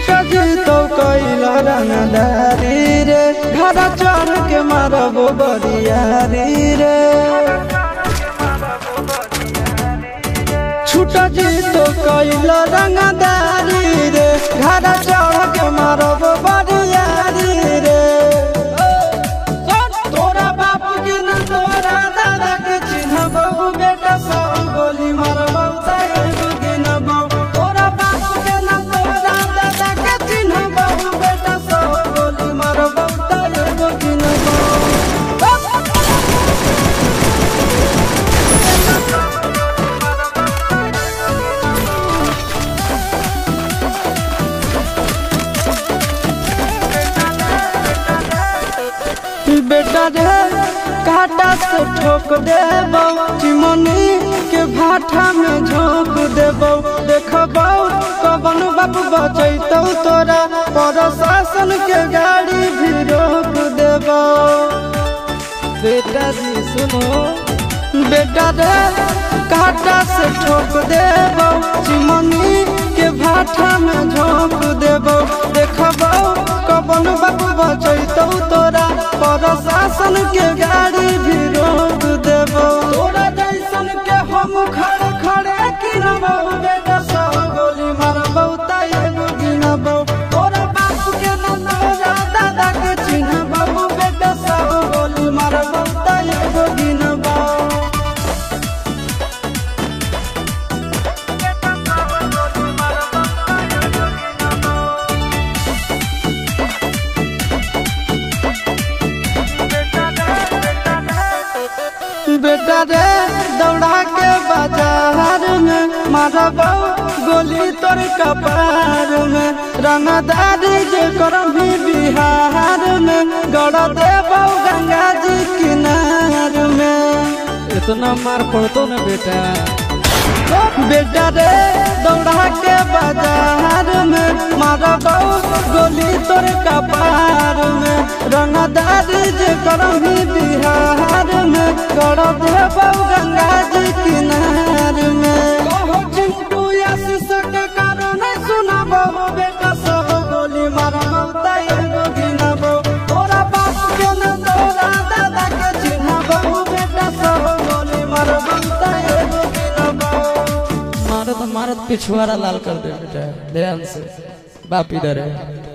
छूटा जी तो कैला रंगदारी रे घरा चढ़ के मारबो बरियारी रे छूटा जी तो कैला रंगदारी रे घरा चढ़ के मारबो बरियारी रे तोरा बाप के न तोरा दादा के चिन्हबो बेटा सब गोली मारबो तारे गिनबो तोरा बाप के न तोरा दादा के चिन्हबो बेटा सब गोली मारबो तारे गिनबो बेटा रे काटा से ठोक देबो चिमनी के भाटा में झोंक देबो देखबो कवन बाप बचैतौ तोरा प्रशासन के गाड़ी भी रोक देबो बेटा जी सुनो बेटा रे काटा से ठोक देबो चिमनी के भाटा में झोंक देबो देखबो कवन बाप बचैतौ तोरा प्रशासन के गाड़ी भी रोक देबो तोरा जैसन के हम खड़े खड़े गिनबो बेटा सब गोली मारबो ताये गिनबो तोरा बाप के न तोरा दादा के चिन्हबो बेटा सब गोली मारबो ताये गिनबो बेटा रे दौड़ा के बाजार में मारबो गोली तोर कपार में रंगदारी जे करम भी बिहार में गड़ देबो गंगा जी किनार में इतना मार पड़तो ना बेटा बेटा रे दौड़ा के बाजार में मारबो गोली तोर कपार में रंगदारी जे करम भी बिहार में गड़ देबो गंगा जी किनार में चिंटू आशीष के कारण सुनबो बेटा सब गोली मारबो ताये गिनबो तोरा बाप के न तोरा दादा के चिन्हबो बेटा सब गोली मारबो ताये गिनबो मारत मारत पिछुआरा लाल कर दे बेटा ध्यान से बाप इधर है।